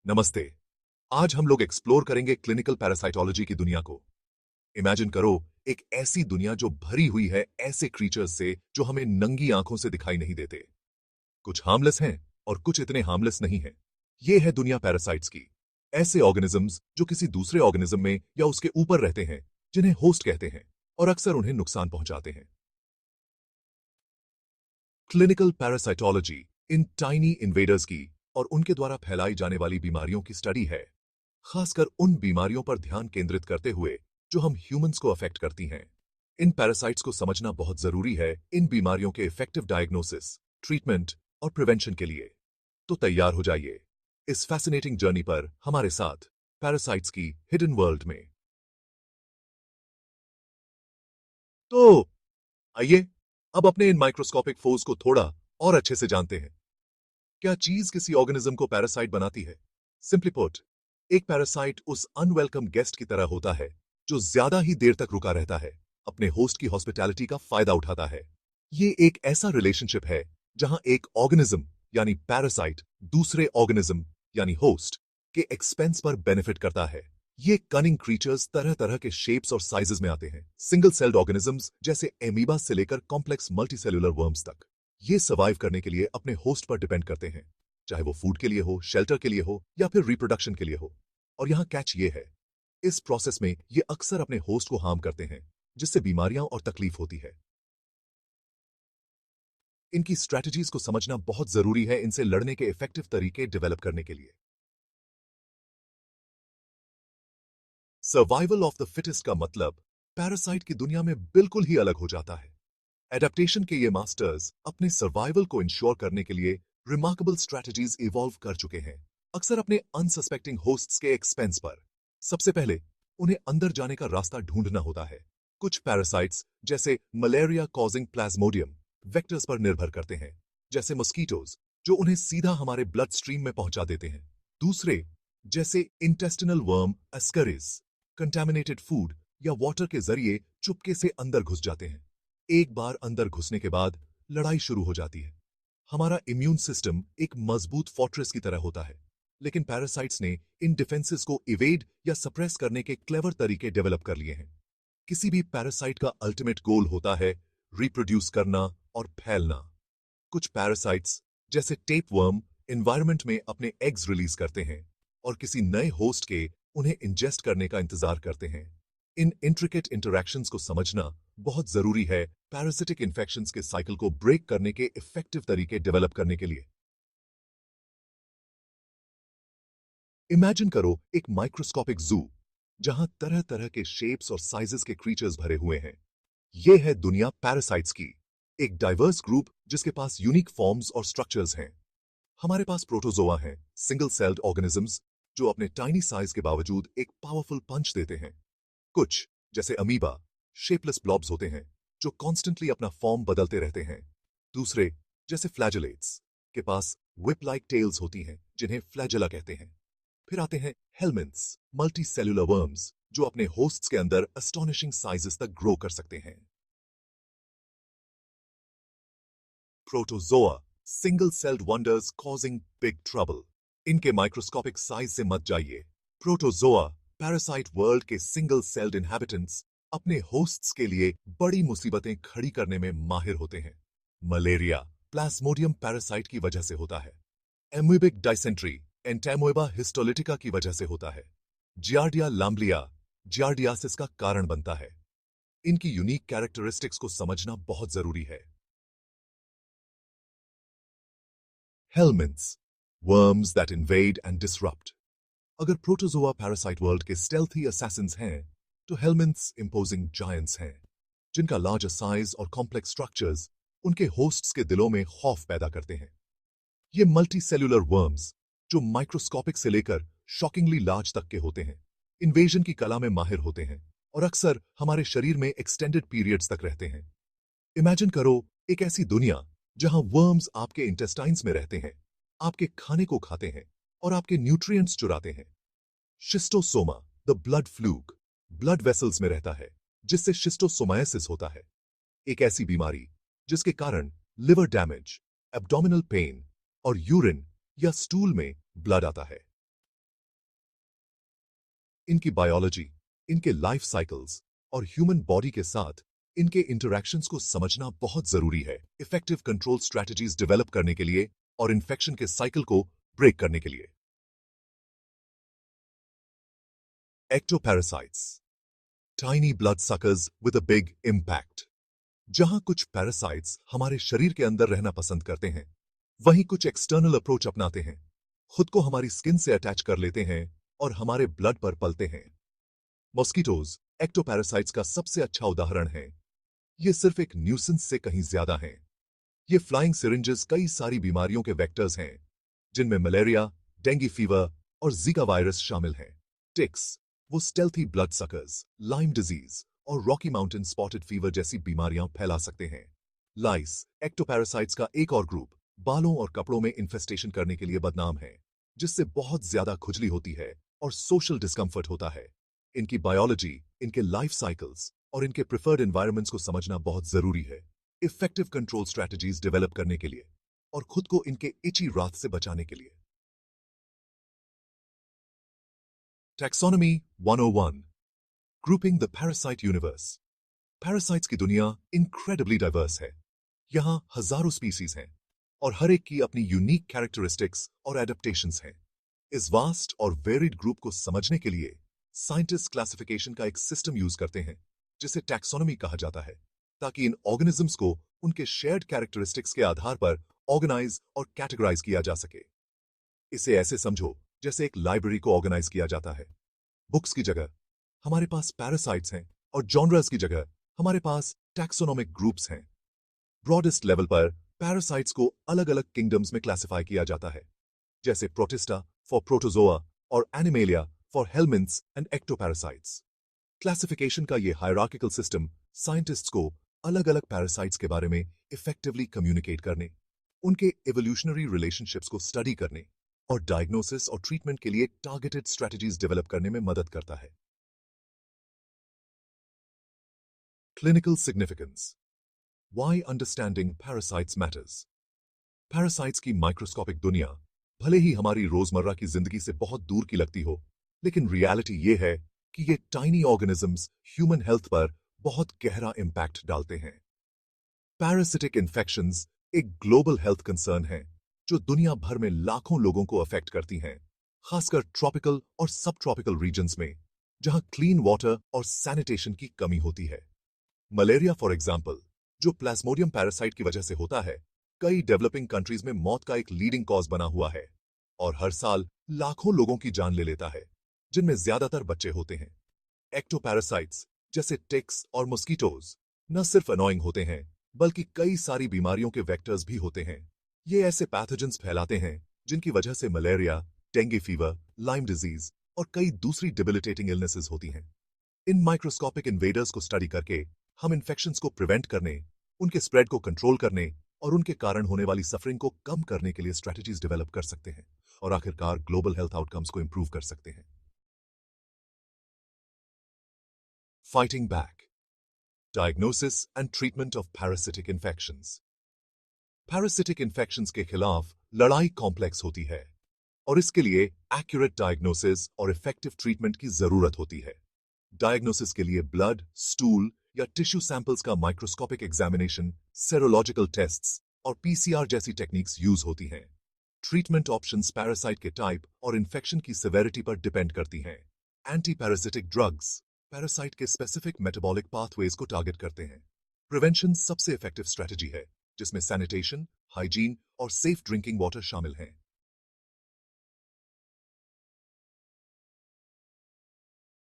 नमस्ते। आज हम लोग एक्सप्लोर करेंगे क्लिनिकल पैरासाइटोलॉजी की दुनिया को। इमेजिन करो एक ऐसी दुनिया जो भरी हुई है ऐसे क्रीचर्स से जो हमें नंगी आंखों से दिखाई नहीं देते। कुछ हार्मलेस हैं और कुछ इतने हार्मलेस नहीं हैं। ये है दुनिया पैरासाइट्स की। ऐसे ऑर्गेनिजम्स जो किसी दूसरे ऑर्गेनिज्म में या उसके ऊपर रहते हैं, जिन्हें होस्ट कहते हैं और अक्सर उन्हें नुकसान पहुंचाते हैं। क्लिनिकल पैरासाइटोलॉजी इन टाइनी इन्वेडर्स की और उनके द्वारा फैलाई जाने वाली बीमारियों की स्टडी है, खासकर उन बीमारियों पर ध्यान केंद्रित करते हुए जो हम ह्यूमंस को अफेक्ट करती हैं। इन पैरासाइट्स को समझना बहुत जरूरी है इन बीमारियों के इफेक्टिव डायग्नोसिस, ट्रीटमेंट और प्रिवेंशन के लिए। तो तैयार हो जाइए इस फैसिनेटिंग जर्नी पर हमारे साथ पैरासाइट्स की हिडन वर्ल्ड में। तो आइए अब अपने इन माइक्रोस्कोपिक फोर्स को थोड़ा और अच्छे से जानते हैं। क्या चीज किसी ऑर्गेनिज्म को पैरासाइट बनाती है? सिंपली पुट, एक पैरासाइट उस अनवेलकम गेस्ट की तरह होता है जो ज्यादा ही देर तक रुका रहता है, अपने होस्ट की हॉस्पिटैलिटी का फायदा उठाता है। ये एक ऐसा रिलेशनशिप है जहां एक ऑर्गेनिज्म यानी पैरासाइट दूसरे ऑर्गेनिज्म यानी होस्ट के एक्सपेंस पर बेनिफिट करता है। ये कनिंग क्रीचर्स तरह तरह के शेप्स और साइजेस में आते हैं, सिंगल सेल्ड ऑर्गेनिजम्स जैसे एमीबा से लेकर कॉम्प्लेक्स मल्टीसेल्युलर वर्म्स तक। ये सर्वाइव करने के लिए अपने होस्ट पर डिपेंड करते हैं, चाहे वो फूड के लिए हो, शेल्टर के लिए हो या फिर रिप्रोडक्शन के लिए हो। और यहां कैच ये है, इस प्रोसेस में ये अक्सर अपने होस्ट को हार्म करते हैं, जिससे बीमारियां और तकलीफ होती है। इनकी स्ट्रैटेजीज को समझना बहुत जरूरी है इनसे लड़ने के इफेक्टिव तरीके डेवलप करने के लिए। सर्वाइवल ऑफ द फिटेस्ट का मतलब पैरासाइट की दुनिया में बिल्कुल ही अलग हो जाता है। एडेप्टेशन के ये मास्टर्स अपने सर्वाइवल को इंश्योर करने के लिए रिमार्केबल स्ट्रैटेजीज इवॉल्व कर चुके हैं, अक्सर अपने अनसस्पेक्टिंग होस्ट्स के एक्सपेंस पर। सबसे पहले उन्हें अंदर जाने का रास्ता ढूंढना होता है। कुछ पैरासाइट्स जैसे मलेरिया कॉजिंग प्लाज्मोडियम वेक्टर्स पर निर्भर करते हैं, जैसे मस्कीटोज, जो उन्हें सीधा हमारे ब्लड स्ट्रीम में पहुंचा देते हैं। दूसरे जैसे intestinal worm Ascaris contaminated food या वाटर के जरिए चुपके से अंदर घुस जाते हैं। एक बार अंदर घुसने के बाद लड़ाई शुरू हो जाती है। हमारा इम्यून सिस्टम एक मजबूत फोर्ट्रेस की तरह होता है, लेकिन पैरासाइट्स ने इन डिफेंसेस को इवेड या सप्रेस करने के क्लेवर तरीके डेवलप कर लिए हैं। किसी भी पैरासाइट का अल्टीमेट गोल होता है रिप्रोड्यूस करना और फैलना। कुछ पैरासाइट्स जैसे टेपवर्म एनवायरनमेंट में अपने एग्स रिलीज करते हैं और किसी नए होस्ट के उन्हें इंजेस्ट करने का इंतजार करते हैं। इन इंट्रिकेट इंटरैक्शंस को समझना बहुत जरूरी है पैरासिटिक इन्फेक्शंस के साइकिल को ब्रेक करने के इफेक्टिव तरीके डेवलप करने के लिए। इमेजिन करो एक माइक्रोस्कोपिक जू जहां तरह तरह के शेप्स और साइजेस के क्रीचर्स भरे हुए हैं। यह है दुनिया पैरासाइट्स की, एक डाइवर्स ग्रुप जिसके पास यूनिक फॉर्म्स और स्ट्रक्चर्स हैं। हमारे पास प्रोटोजोआ हैं, सिंगल सेल्ड ऑर्गेनिजम्स जो अपने टाइनी साइज के बावजूद एक पावरफुल पंच देते हैं। कुछ जैसे अमीबा शेपलेस ब्लॉब्स होते हैं जो कॉन्स्टेंटली अपना फॉर्म बदलते रहते हैं। दूसरे जैसे फ्लैजेलेट्स के पास whip लाइक टेल्स होती हैं जिन्हें फ्लैजेला कहते हैं। फिर आते हैं हेलमिंथ्स मल्टी सेल्यूलर वर्म्स जो अपने होस्ट्स के अंदर अस्टॉनिशिंग साइजेस तक ग्रो कर सकते हैं। Protozoa single celled wonders causing big trouble. इनके माइक्रोस्कोपिक साइज से मत जाइए। प्रोटोजोआ पैरासाइट वर्ल्ड के सिंगल सेल्ड इनहैबिटेंट्स अपने होस्ट्स के लिए बड़ी मुसीबतें खड़ी करने में माहिर होते हैं। मलेरिया प्लाज्मोडियम पैरासाइट की वजह से होता है। एमोइबिक डाइसेंट्री एंटेमोएबा हिस्टोलिटिका की वजह से होता है। जियार्डिया लाम्ब्लिया जियार्डियासिस का कारण बनता है। इनकी यूनिक कैरेक्टरिस्टिक्स को समझना बहुत जरूरी है। Helminths worms that invade and disrupt. अगर प्रोटोजोआ पैरासाइट वर्ल्ड के स्टेल्थी असैसिन्स हैं, तो हेलमिंथ्स इंपोजिंग जायंट्स हैं, जिनका लार्जर साइज और कॉम्प्लेक्स स्ट्रक्चर्स उनके होस्ट्स के दिलों में खौफ पैदा करते हैं। ये मल्टी सेल्यूलर वर्म्स जो माइक्रोस्कोपिक से लेकर शॉकिंगली लार्ज तक के होते हैं, इन्वेजन की कला में माहिर होते हैं और अक्सर हमारे शरीर में एक्सटेंडेड पीरियड्स तक रहते हैं। इमेजिन करो एक ऐसी दुनिया जहां वर्म्स आपके इंटेस्टाइन्स में रहते हैं, आपके खाने को खाते हैं और आपके न्यूट्रिएंट्स चुराते हैं। Schistosoma the blood fluke blood vessels में रहता है, जिससे शिस्टोसोमाइसिस होता है, एक ऐसी बीमारी जिसके कारण लिवर डैमेज, एब्डोमिनल पेन और यूरिन या स्टूल में ब्लड आता है। इनकी बायोलॉजी, इनके लाइफ साइकिल्स और ह्यूमन बॉडी के साथ इनके इंटरैक्शंस को समझना बहुत जरूरी है इफेक्टिव कंट्रोल स्ट्रैटेजीज डेवलप करने के लिए और इन्फेक्शन के साइकिल को ब्रेक करने के लिए। Ectoparasites, tiny blood suckers with a big impact. जहां कुछ पैरासाइट्स हमारे शरीर के अंदर रहना पसंद करते हैं, वहीं कुछ एक्सटर्नल अप्रोच अपनाते हैं, खुद को हमारी स्किन से अटैच कर लेते हैं और हमारे ब्लड पर पलते हैं। मॉस्किटोज एक्टोपैरासाइट्स का सबसे अच्छा उदाहरण है। ये सिर्फ एक न्यूसेंस से कहीं ज्यादा हैं। ये फ्लाइंग सिरिंजेस कई सारी बीमारियों के वेक्टर्स हैं, जिनमें मलेरिया, डेंगू फीवर और जीका वायरस शामिल हैं। टिक्स, वो stealthy blood suckers, Lyme disease और रॉकी माउंटेन स्पॉटेड फीवर जैसी बीमारियां फैला सकते हैं। लाइस एक्टोपैरासाइट्स का एक और ग्रुप बालों और कपड़ों में इन्फेस्टेशन करने के लिए बदनाम है, जिससे बहुत ज्यादा खुजली होती है और सोशल डिस्कंफर्ट होता है। इनकी बायोलॉजी, इनके लाइफ साइकिल्स और इनके प्रिफर्ड एनवायरनमेंट्स को समझना बहुत जरूरी है इफेक्टिव कंट्रोल स्ट्रैटेजीज डेवलप करने के लिए और खुद को इनके इची रात से बचाने के लिए। Taxonomy 101, grouping the parasite universe. Parasites की दुनिया इनक्रेडिबली डाइवर्स है। यहां हजारों स्पीसीज हैं और हर एक की अपनी यूनिक कैरेक्टरिस्टिक्स और एडेप्टेशंस हैं। इस वास्ट और वेरिड ग्रुप को समझने के लिए साइंटिस्ट क्लासिफिकेशन का एक सिस्टम यूज करते हैं, जिसे टैक्सोनॉमी कहा जाता है, ताकि इन ऑर्गेनिजम्स को उनके शेयर्ड कैरेक्टरिस्टिक्स के आधार पर ऑर्गेनाइज और कैटेगराइज किया जा सके। इसे ऐसे समझो जैसे एक लाइब्रेरी को ऑर्गेनाइज किया जाता है। बुक्स की जगह हमारे पास पैरासाइट्स हैं और जॉनरस की जगह हमारे पास टैक्सोनॉमिक ग्रुप्स हैं। ब्रॉडेस्ट लेवल पर पैरासाइट्स को अलग अलग किंगडम्स में क्लासिफाई किया जाता है, जैसे प्रोटिस्टा फॉर प्रोटोजोआ और animalia for helminths and ectoparasites. Classification का ये हायरार्किकल सिस्टम साइंटिस्ट्स को अलग अलग पैरासाइट्स के बारे में इफेक्टिवली कम्युनिकेट करने, उनके एवोल्यूशनरी रिलेशनशिप्स को स्टडी करने और डायग्नोसिस और ट्रीटमेंट के लिए टारगेटेड स्ट्रेटजीज डेवलप करने में मदद करता है। Clinical significance, why understanding parasites matters. Parasites की माइक्रोस्कोपिक दुनिया भले ही हमारी रोजमर्रा की जिंदगी से बहुत दूर की लगती हो, लेकिन रियलिटी ये है कि ये टाइनी ऑर्गेनिजम्स ह्यूमन हेल्थ पर बहुत गहरा इंपैक्ट डालते हैं। पैरासिटिक इन्फेक्शंस एक ग्लोबल हेल्थ कंसर्न है जो दुनिया भर में लाखों लोगों को अफेक्ट करती हैं, खासकर ट्रॉपिकल और सब ट्रॉपिकल रीजन्स में, जहां क्लीन वाटर और सैनिटेशन की कमी होती है। मलेरिया फॉर एग्जाम्पल, जो प्लाज्मोडियम पैरासाइट की वजह से होता है, कई डेवलपिंग कंट्रीज में मौत का एक लीडिंग कॉज बना हुआ है और हर साल लाखों लोगों की जान ले लेता है, जिनमें ज्यादातर बच्चे होते हैं। एक्टोपैरासाइट्स जैसे टिक्स और मॉस्किटोज न सिर्फ अनोइंग होते हैं, बल्कि कई सारी बीमारियों के वेक्टर्स भी होते हैं। ये ऐसे पैथोजेंस फैलाते हैं जिनकी वजह से malaria, dengue fever, Lyme disease और कई दूसरी डिबिलिटेटिंग इलनेसेस होती हैं। इन माइक्रोस्कोपिक इन्वेडर्स को स्टडी करके हम इन्फेक्शंस को प्रिवेंट करने, उनके स्प्रेड को कंट्रोल करने और उनके कारण होने वाली सफरिंग को कम करने के लिए स्ट्रैटेजीज डेवलप कर सकते हैं और आखिरकार ग्लोबल हेल्थ आउटकम्स को इंप्रूव कर सकते हैं। Fighting back, diagnosis and treatment of parasitic infections. Parasitic infections के खिलाफ लड़ाई कॉम्प्लेक्स होती है और इसके लिए एक्यूरेट डायग्नोसिस और इफेक्टिव ट्रीटमेंट की जरूरत होती है। डायग्नोसिस के लिए ब्लड, स्टूल या टिश्यू सैंपल्स का माइक्रोस्कोपिक एग्जामिनेशन, सेरोलॉजिकल टेस्ट्स और पीसीआर जैसी टेक्निक्स यूज होती हैं। ट्रीटमेंट ऑप्शंस पैरासाइट के टाइप और इन्फेक्शन की सिवेरिटी पर डिपेंड करती हैं। एंटी पैरासिटिक ड्रग्स पैरासाइट के स्पेसिफिक मेटाबॉलिक पाथवेज को टारगेट करते हैं। प्रिवेंशन सबसे इफेक्टिव स्ट्रेटजी है, जिसमें सैनिटेशन, हाइजीन और सेफ ड्रिंकिंग वाटर शामिल हैं।